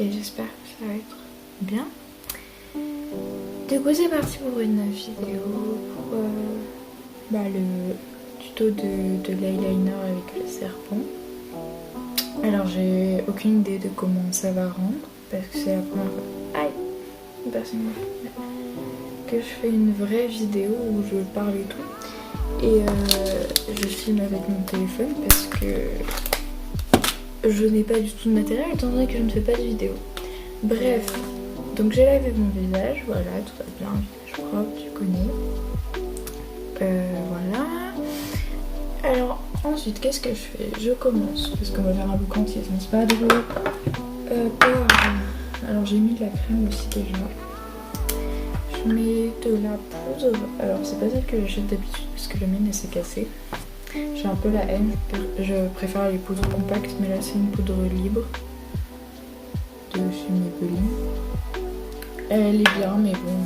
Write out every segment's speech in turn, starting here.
et j'espère que ça va être bien. Du coup c'est parti pour une vidéo pour le tuto de l'eyeliner avec le serpent. Alors j'ai aucune idée de comment ça va rendre parce que c'est la première fois que je fais une vraie vidéo où je parle et tout. Et je filme avec mon téléphone parce que je n'ai pas du tout de matériel étant donné que je ne fais pas de vidéo. Bref, donc j'ai lavé mon visage, voilà, tout va bien, visage propre, tu connais. Voilà. Alors ensuite, qu'est-ce que je fais? Je commence, parce qu'on va faire un look entier, ça c'est pas drôle. Alors j'ai mis de la crème aussi déjà. Je mets de la poudre, alors c'est pas celle que j'achète d'habitude parce que la mienne elle s'est cassée. J'ai un peu la haine, je préfère les poudres compactes, mais là c'est une poudre libre de chez Maybelline. Elle est bien, mais bon,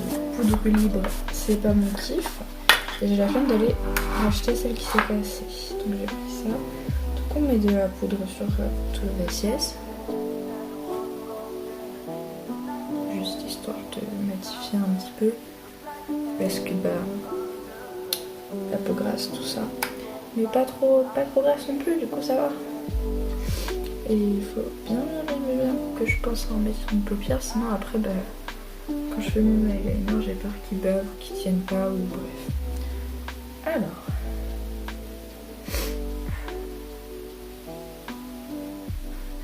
les poudres libres c'est pas mon kiff. Et j'ai la flemme d'aller acheter celle qui s'est cassée. Donc j'ai pris ça. Donc on met de la poudre sur tout le faciès. Juste histoire de matifier un petit peu. Parce que la peau grasse, tout ça. Mais pas trop grasse non plus, du coup ça va. Et il faut bien que je pense à en mettre sur une paupière, sinon après quand je fais mon eyeliner j'ai peur qu'il bave ou qu'il tienne pas ou bref. Alors,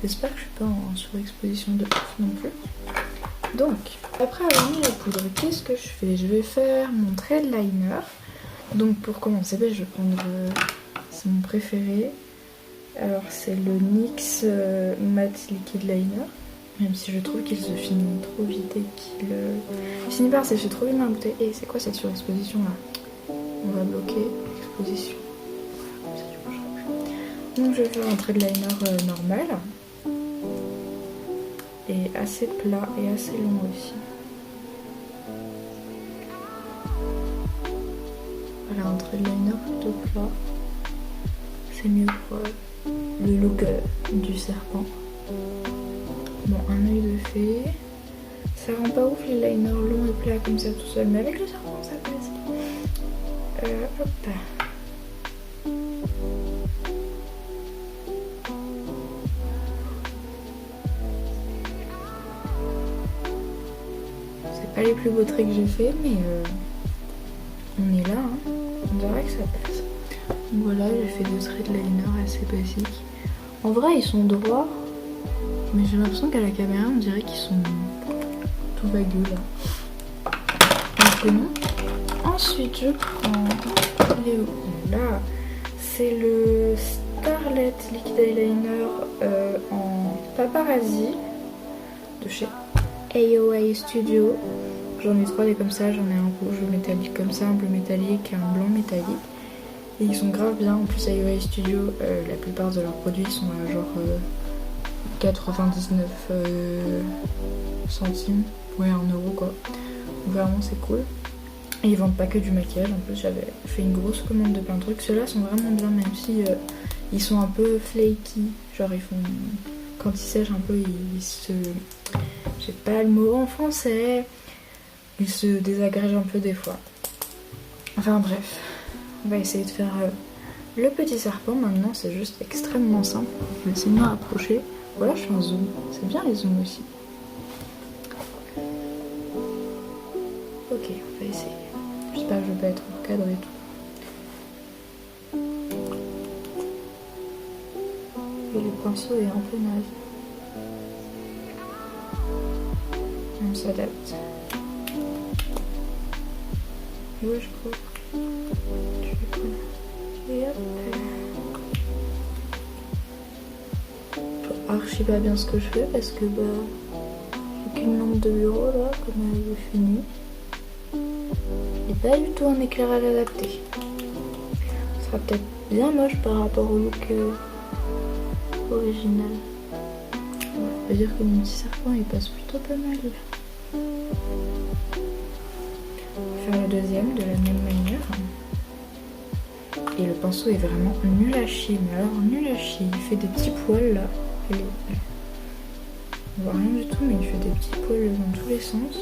j'espère que je suis pas en surexposition de ouf non plus. Donc, après avoir mis la poudre, qu'est-ce que je fais? Je vais faire mon trait de liner. Donc pour commencer, je vais prendre, c'est mon préféré. Alors c'est le NYX Matte Liquid Liner. Même si je trouve qu'il se finit trop vite et qu'il finit par sécher trop vite dans la bouteille. Et c'est quoi cette surexposition là? On va bloquer l'exposition. Donc je vais faire un trait de liner normal. Et assez plat et assez long aussi. Voilà, un trait de liner plutôt plat. C'est mieux pour le look du serpent. Bon, un œil de fée. Ça rend pas ouf les liners longs et plats comme ça tout seul, mais avec le serpent ça passe. Hop. C'est pas les plus beaux traits que j'ai fait, mais on est là, hein. On dirait que ça passe. Donc voilà, j'ai fait deux traits de liner assez basiques. En vrai, ils sont droits, mais j'ai l'impression qu'à la caméra, on dirait qu'ils sont tout vagueux là. Donc non. Ensuite, je prends là, c'est le Starlet Liquid Eyeliner en Paparazzi de chez AOA Studio. J'en ai trois des comme ça, j'en ai un rouge métallique comme ça, un bleu métallique et un blanc métallique. Et ils sont grave bien. En plus AOA Studio, la plupart de leurs produits sont à genre 99 centimes, ouais 1 euro quoi. Donc vraiment c'est cool. Et ils vendent pas que du maquillage, en plus j'avais fait une grosse commande de plein de trucs. Ceux-là sont vraiment bien, même si ils sont un peu flaky. Genre ils font, quand ils sèchent un peu, ils se... J'ai pas le mot en français. Ils se désagrègent un peu des fois. Enfin bref, on va essayer de faire le petit serpent. Maintenant c'est juste extrêmement simple. Je vais essayer de me rapprocher. Voilà, je fais un zoom. C'est bien les zooms aussi. Ok, on va essayer. J'espère que je vais pas être en cadre et tout. Et le pinceau est un peu naze. On s'adapte. Ouais, je crois. Et hop. Archi pas bien ce que je fais parce que j'ai qu'une lampe de bureau là, comme elle est finie. Et pas du tout un éclairage adapté. Ce sera peut-être bien moche par rapport au look original. On va dire que mon petit serpent il passe plutôt pas mal. On va faire le deuxième de la même manière. Et le pinceau est vraiment nul à chier, mais alors nul à chier. Il fait des petits poils là. On voit rien du tout, mais il fait des petits poils dans tous les sens.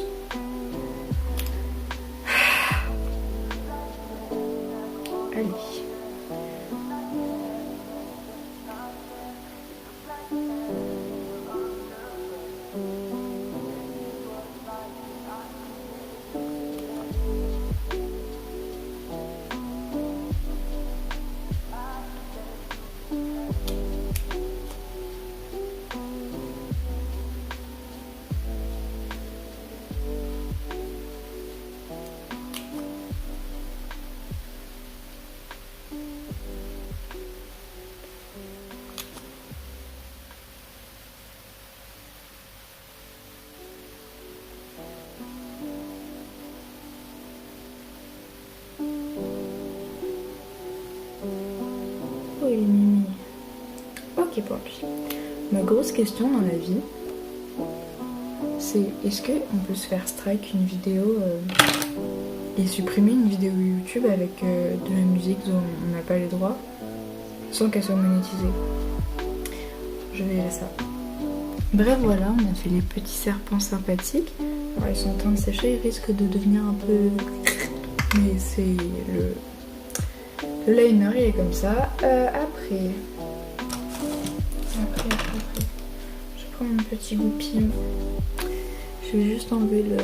Allez. Oh, il est mimi. Ok, pour lui. Ma grosse question dans la vie, c'est est-ce qu'on peut se faire strike une vidéo et supprimer une vidéo YouTube avec de la musique dont on n'a pas les droits sans qu'elle soit monétisée? Je verrai ça. Bref, voilà, on a fait les petits serpents sympathiques. Alors, ils sont en train de sécher, ils risquent de devenir un peu... Mais c'est le liner, il est comme ça. Après, je prends mon petit goupillon. Je vais juste enlever le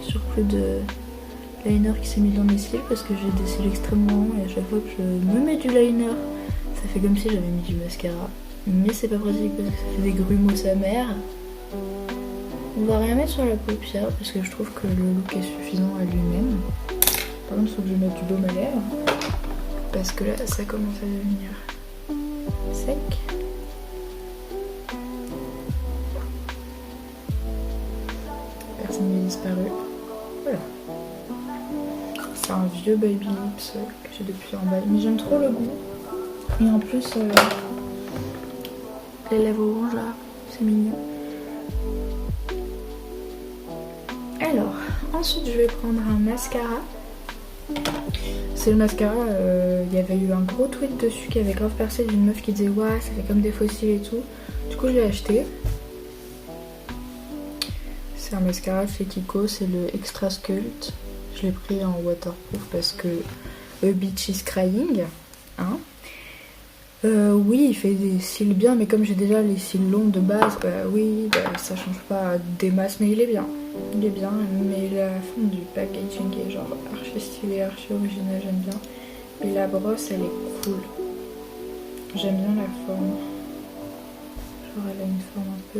surplus de liner qui s'est mis dans mes cils parce que j'ai des cils extrêmement longs et à chaque fois que je me mets du liner, ça fait comme si j'avais mis du mascara. Mais c'est pas pratique parce que ça fait des grumeaux sa mère. On va rien mettre sur la paupière parce que je trouve que le look est suffisant à lui-même. Par contre, il faut que je mette du baume à lèvres parce que là, ça commence à devenir sec. Personne n'est disparu. Voilà. C'est un vieux Baby Lips que j'ai depuis en bas. Mais j'aime trop le goût. Et en plus, les lèvres orange là, c'est mignon. Alors, ensuite je vais prendre un mascara. C'est le mascara, il y avait eu un gros tweet dessus qui avait grave percé d'une meuf qui disait ouais, ça fait comme des fossiles et tout. Du coup je l'ai acheté. C'est un mascara chez Kiko, c'est le Extra Sculpt. Je l'ai pris en waterproof parce que A Bitch is Crying. Hein. Oui, il fait des cils bien, mais comme j'ai déjà les cils longs de base, oui, ça change pas des masses, mais il est bien. Il est bien, mais la forme du packaging est genre archi stylé, archi original, j'aime bien. Et la brosse, elle est cool. J'aime bien la forme. Genre, elle a une forme un peu...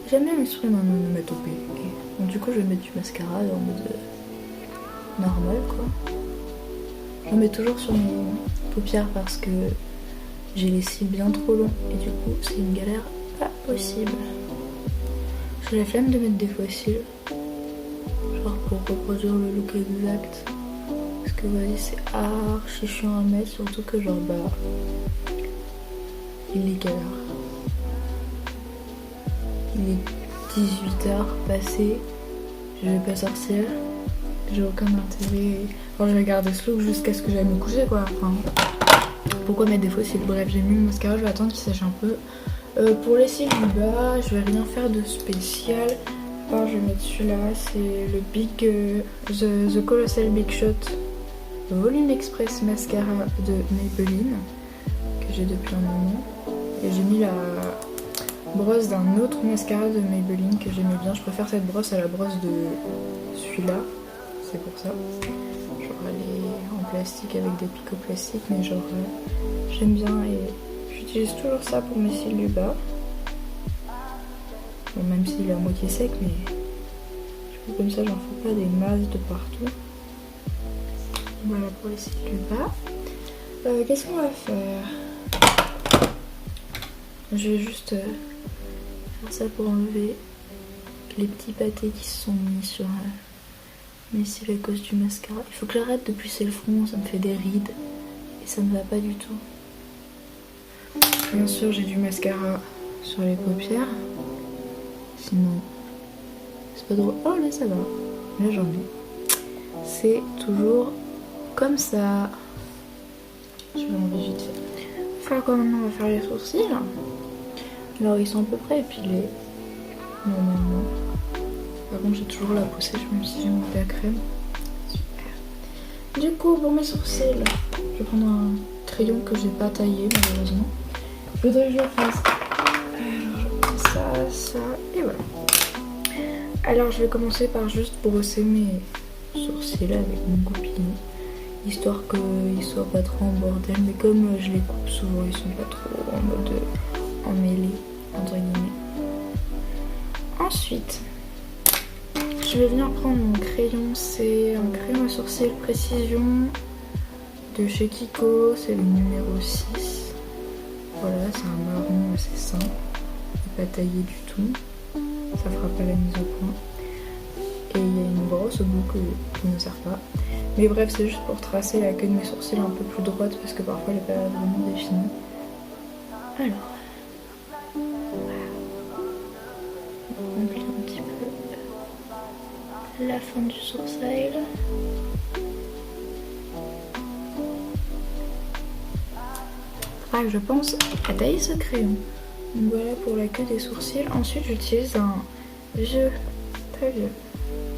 J'aime bien m'exprimer en onomatopée. Donc du coup, je vais mettre du mascara en mode normal, quoi. Je mets toujours sur mes paupières parce que j'ai les cils bien trop longs et du coup c'est une galère pas possible. J'ai la flemme de mettre des faux cils, genre pour reproduire le look exact. Parce que vous voyez, c'est archi chiant à mettre, surtout que genre il est quelle heure? Il est 18h passé, je vais pas sortir, j'ai aucun intérêt. Enfin, je vais garder ce look jusqu'à ce que j'aille me coucher, quoi. Enfin, pourquoi mettre des faux cils? Bref, j'ai mis le mascara, je vais attendre qu'il sèche un peu. Pour les cils du bas, je vais rien faire de spécial. Alors, je vais mettre celui-là, c'est le The Colossal Big Shot Volume Express Mascara de Maybelline, que j'ai depuis un moment. Et j'ai mis la brosse d'un autre mascara de Maybelline que j'aimais bien. Je préfère cette brosse à la brosse de celui-là, c'est pour ça. Genre elle est en plastique avec des picots plastiques, mais genre j'aime bien et j'utilise toujours ça pour mes cils du bas. Bon, même s'il est à moitié sec, mais du coup comme ça j'en fais pas des masses de partout. Voilà pour les cils du bas. Qu'est-ce qu'on va faire? Je vais juste faire ça pour enlever les petits pâtés qui se sont mis sur mes cils à cause du mascara. Il faut que j'arrête de plisser le front, ça me fait des rides et ça ne va pas du tout. Bien sûr, j'ai du mascara sur les paupières. Sinon, c'est pas drôle. Oh là, ça va. Là, j'en ai. C'est toujours comme ça. Je vais enlever vite fait. Enfin, quoi maintenant, on va faire les sourcils. Alors ils sont à peu près épilés, normalement. Par contre j'ai toujours la possèche même si j'ai mis de la crème. Super. Du coup pour mes sourcils, je vais prendre un crayon que j'ai pas taillé malheureusement. Il faudrait que je le fasse. Alors je prends ça, ça et voilà. Alors je vais commencer par juste brosser mes sourcils avec mon goupillon. Histoire qu'ils soient pas trop en bordel. Mais comme je les coupe souvent, ils sont pas trop en mode emmêlés, entre guillemets. Ensuite, je vais venir prendre mon crayon. C'est un crayon à sourcils précision de chez Kiko. C'est le numéro 6. Voilà, c'est un marron assez simple. Pas taillé du tout. Ça fera pas la mise au point. Et il y a une brosse au bout qui ne sert pas. Mais bref, c'est juste pour tracer la queue de mes sourcils un peu plus droite parce que parfois elle n'est pas vraiment définie. Alors, voilà. On remplit un petit peu la fin du sourcil. Ah, je pense à tailler ce crayon. Donc voilà pour la queue des sourcils. Ensuite, j'utilise un vieux, très vieux,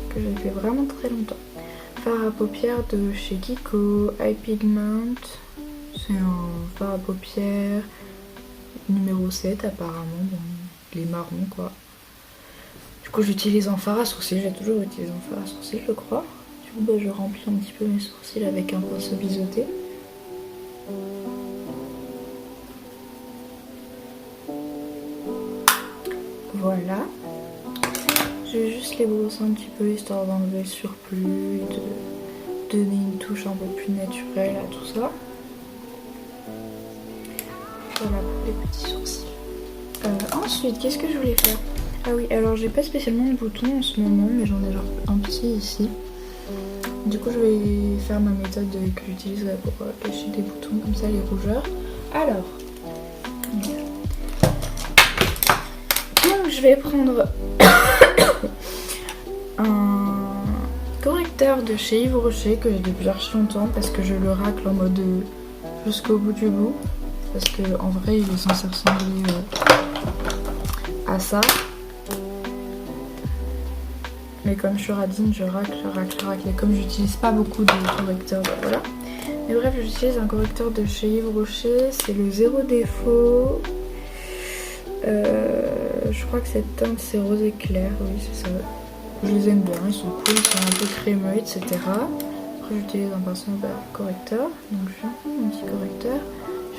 que j'ai fait vraiment très longtemps. Fard à paupières de chez Kiko, Eye Pigment. C'est un fard à paupières numéro 7 apparemment. Bon, il est marron quoi. Du coup j'utilise en fard à sourcils, j'ai toujours utilisé en fard à sourcils je crois. Du coup bah, je remplis un petit peu mes sourcils avec un pinceau biseauté. Voilà. Je vais juste les brosser un petit peu histoire d'enlever le surplus et de donner une touche un peu plus naturelle à tout ça. Voilà pour les petits sourcils. Ensuite, qu'est-ce que je voulais faire? Ah oui, alors j'ai pas spécialement de boutons en ce moment, mais j'en ai genre un petit ici. Du coup, je vais faire ma méthode que j'utilise pour cacher des boutons comme ça, les rougeurs. Alors, donc je vais prendre un correcteur de chez Yves Rocher que j'ai depuis archi longtemps parce que je le racle en mode jusqu'au bout du bout. Parce que en vrai il est censé ressembler à ça. Mais comme je suis radine, je racle. Et comme j'utilise pas beaucoup de correcteurs, bah voilà. Mais bref, j'utilise un correcteur de chez Yves Rocher. C'est le Zéro Défaut. Je crois que cette teinte c'est rose éclair. Oui, c'est ça. Je les aime bien, ils sont cool, ils sont un peu crémeux, etc. Après j'utilise un pinceau correcteur. Donc je vais prendre mon petit correcteur.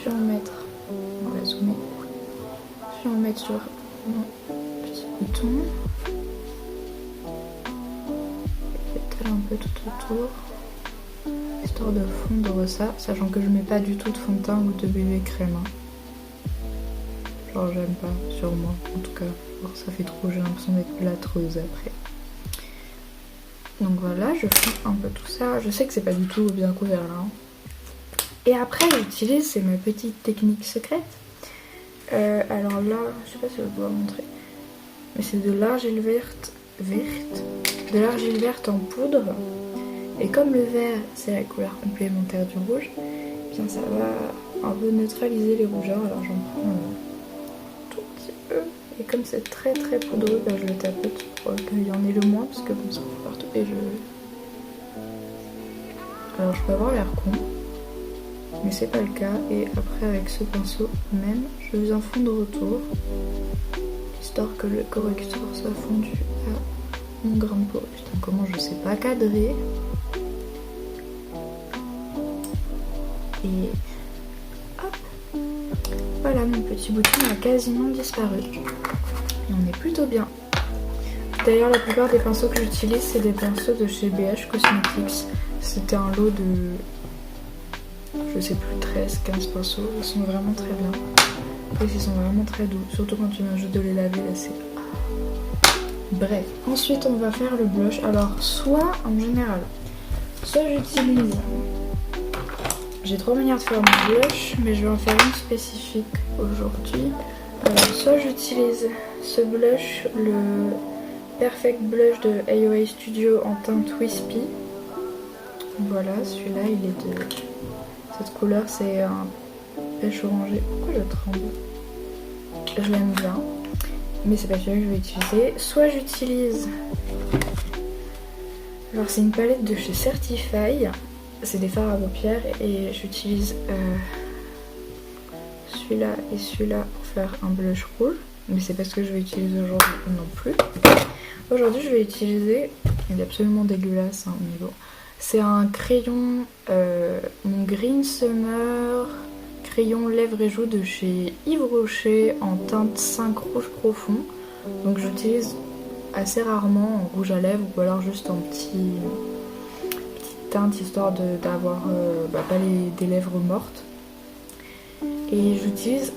Je vais en mettre, on va zoomer, je vais en mettre sur mon petit bouton. Je vais un peu tout autour, histoire de fondre ça, sachant que je mets pas du tout de fond de teint ou de bébé crème. Genre j'aime pas, sur moi en tout cas, alors ça fait trop, j'ai l'impression d'être plâtreuse après. Donc voilà, je fais un peu tout ça, je sais que c'est pas du tout bien couvert là. Hein. Et après j'utilise, c'est ma petite technique secrète. Alors là, je sais pas si je dois montrer, mais c'est de l'argile verte, de l'argile verte en poudre. Et comme le vert c'est la couleur complémentaire du rouge, eh bien ça va un peu neutraliser les rougeurs. Alors j'en prends un tout petit peu. Et comme c'est très très poudreux, ben je le tapote pour qu'il y en ait le moins parce que bon ça fait partout. Et alors je peux avoir l'air con, mais c'est pas le cas. Et après avec ce pinceau même, je viens fondre autour, histoire que le correcteur soit fondu à mon grain de peau. Putain, comment je sais pas cadrer. Et hop, voilà, mon petit bouton a quasiment disparu. Et on est plutôt bien. D'ailleurs la plupart des pinceaux que j'utilise c'est des pinceaux de chez BH Cosmetics. C'était un lot de, je sais plus, 13-15 pinceaux. Ils sont vraiment très bien. En plus ils sont vraiment très doux. Surtout quand tu viens juste de les laver là c'est... Bref. Ensuite on va faire le blush. Alors soit en général, soit j'utilise... J'ai trois manières de faire mon blush, mais je vais en faire une spécifique aujourd'hui. Alors soit j'utilise ce blush, le Perfect Blush de AOA Studio en teinte Wispy. Voilà, celui-là il est de cette couleur, c'est un pêche orangé. Pourquoi je tremble? je l'aime bien, mais c'est pas celui que je vais utiliser. Soit j'utilise... Alors c'est une palette de chez Certify, c'est des fards à paupières et j'utilise celui-là et celui-là pour faire un blush rouge, mais c'est pas ce que je vais utiliser aujourd'hui non plus. Aujourd'hui je vais utiliser, il est absolument dégueulasse hein, au niveau, c'est un crayon, mon Green Summer crayon lèvres et joues de chez Yves Rocher en teinte 5 rouge profond, donc j'utilise assez rarement en rouge à lèvres ou alors juste en petite teinte histoire d'avoir pas des lèvres mortes. Et j'utilise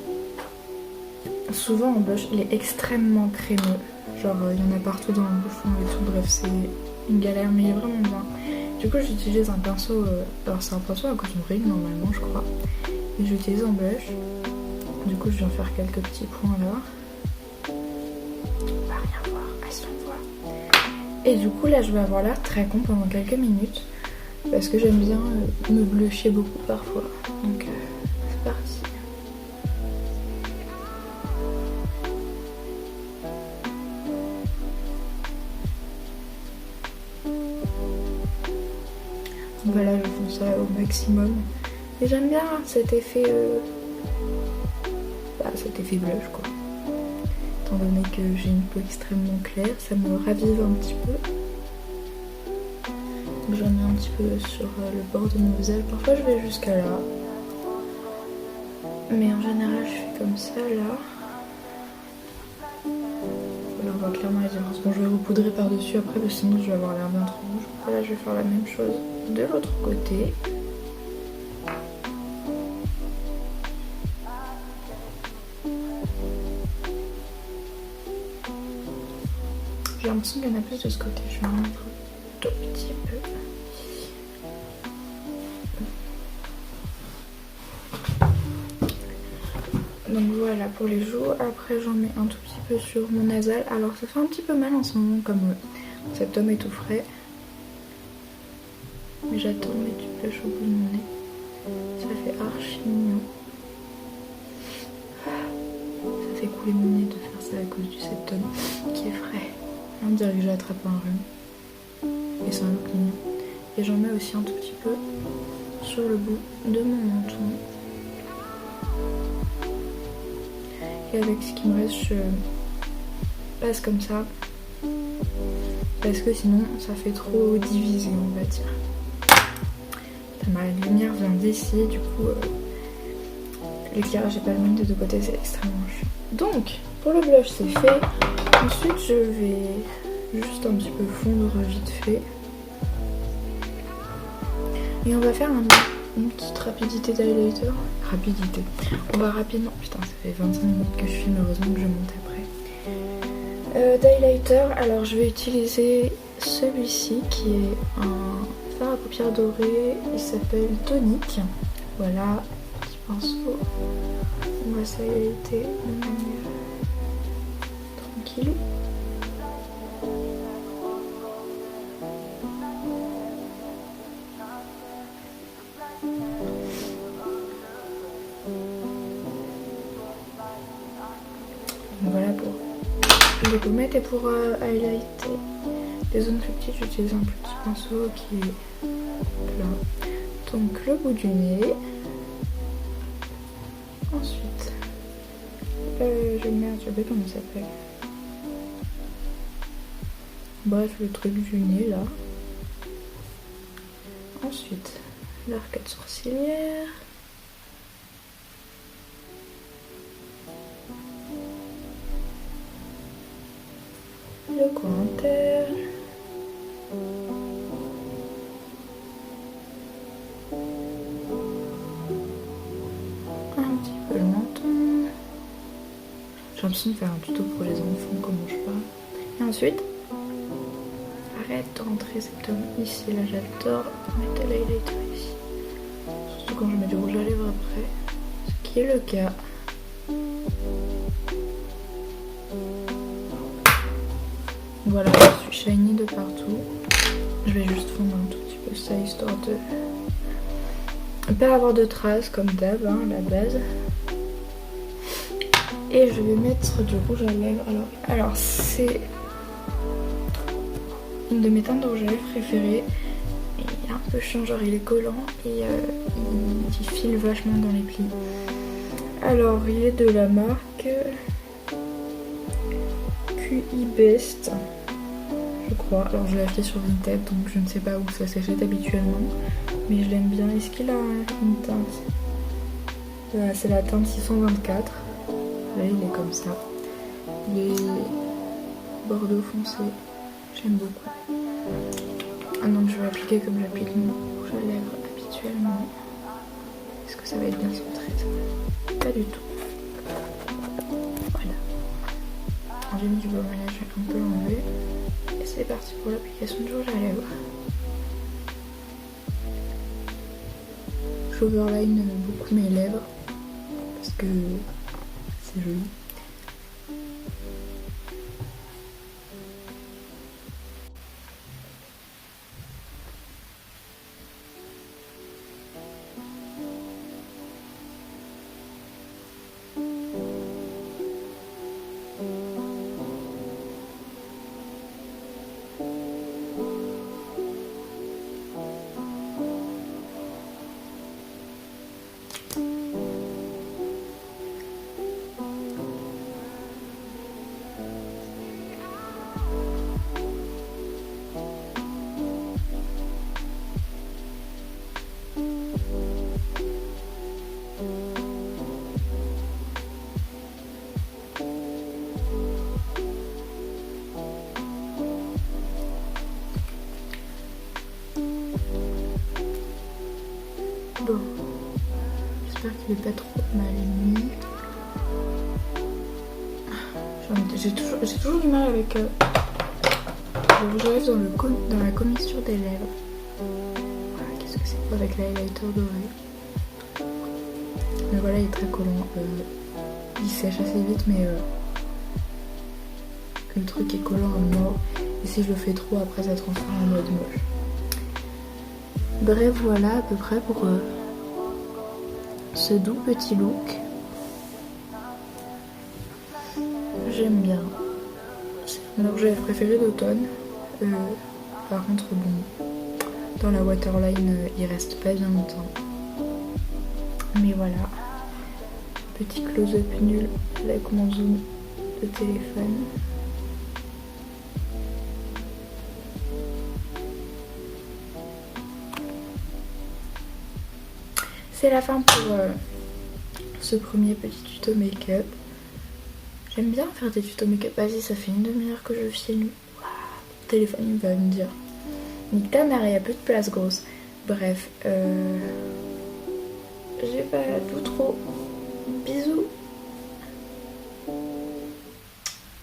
souvent en blush, il est extrêmement crémeux, genre il y en a partout dans le bouffon et tout, bref c'est une galère mais il est vraiment bien. Du coup j'utilise un pinceau, alors c'est un pinceau à coton ring normalement je crois, et j'utilise en blush, du coup je viens faire quelques petits points là. On va rien voir. Et du coup là je vais avoir l'air très con pendant quelques minutes parce que j'aime bien me blusher beaucoup parfois. Donc c'est parti. Voilà, je fais ça au maximum. Et j'aime bien cet effet blush quoi. Étant donné que j'ai une peau extrêmement claire, ça me ravive un petit peu. Donc j'en mets un petit peu sur le bord de mon visage. Parfois je vais jusqu'à là. Mais en général je fais comme ça là. Voilà, on voit clairement la différence. Bon je vais repoudrer par dessus après parce que sinon je vais avoir l'air bien trop rouge. Voilà, je vais faire la même chose de l'autre côté. J'ai l'impression qu'il y en a plus de ce côté, je vais en mettre un tout petit peu. Donc voilà pour les joues, après j'en mets un tout petit peu sur mon nasal. Alors ça fait un petit peu mal en ce moment comme cet homme est tout frais. Mais j'attends de mettre du blush au bout de mon nez. Ça fait archi mignon. Ça fait couler mon nez de faire ça à cause du septum qui est frais. On dirait que j'ai attrapé un rhume. Et c'est un look mignon. Et j'en mets aussi un tout petit peu sur le bout de mon menton. Et avec ce qui me reste, je passe comme ça. Parce que sinon, ça fait trop divisé, on va dire. Ma lumière vient d'ici, du coup, l'éclairage n'est pas le même des deux côtés, c'est extrêmement chiant. Donc, pour le blush, c'est fait. Ensuite, je vais juste un petit peu fondre vite fait. Et on va faire une petite rapidité d'highlighter. Rapidité. On va rapidement... Putain, ça fait 25 minutes que je filme, heureusement que je monte après. D'highlighter, alors je vais utiliser celui-ci qui est un fard à paupières dorées. Il s'appelle Tonic. Voilà, petit pinceau. On va s'highlighter de manière tranquille. Voilà pour les pommettes et pour highlighter les zones plus petites, j'utilise un petit pinceau qui est plat. Donc le bout du nez. Ensuite, je merde, je sais pas comment ça s'appelle. Bref, le truc du nez là. Ensuite, l'arcade sourcilière. Le coin interne. Un petit peu le menton. J'ai l'impression de faire un tuto pour les enfants, comment je parle. Et ensuite, arrête de rentrer cet homme ici. Là, j'adore mettre l'highlighter ici. Surtout quand je mets du rouge à lèvres après. Ce qui est le cas. Voilà, je suis shiny de partout. Je vais juste fondre un tout petit peu ça, histoire de pas avoir de traces comme d'hab, hein, la base. Et je vais mettre du rouge à lèvres. Alors c'est une de mes teintes de rouge à lèvres préférées. Il est un peu chiant, genre il est collant et il file vachement dans les plis. Alors il est de la marque QI Best, je crois. Alors je l'ai acheté sur Vinted, donc je ne sais pas où ça s'achète habituellement, mais je l'aime bien. Est-ce qu'il a une teinte? Voilà, c'est la teinte 624. Là il est comme ça. Il est bordeaux foncé. J'aime beaucoup. Ah donc je vais appliquer comme j'applique mon rouge à lèvres habituellement. Est-ce que ça va être bien centré ça? Pas du tout. Voilà. J'ai mis du baume à lèvres, je vais un peu l'enlever. Et c'est parti pour l'application du rouge à lèvres. J'overline beaucoup mes lèvres parce que c'est joli. Bon, j'espère qu'il est pas trop mal mis. J'ai toujours du mal avec le rouge à lèvres dans la commissure des lèvres. Voilà, qu'est-ce que c'est avec l'highlighter doré. Mais voilà, il est très collant. Il sèche assez vite, mais le truc est collant à mort. Et si je le fais trop, après ça transforme en mode moche. Bref, voilà à peu près pour ce doux petit look. J'aime bien. C'est mon rouge à lèvres préféré d'automne. Par contre, bon, dans la waterline, il reste pas bien longtemps. Mais voilà. Petit close-up nul avec mon zoom de téléphone. C'est la fin pour ce premier petit tuto make-up. J'aime bien faire des tutos make-up. Vas-y, ça fait une demi-heure que je filme. Waouh, mon téléphone il va me dire nique ta mère, il n'y a plus de place grosse. Bref, j'ai pas tout trop. Bisous.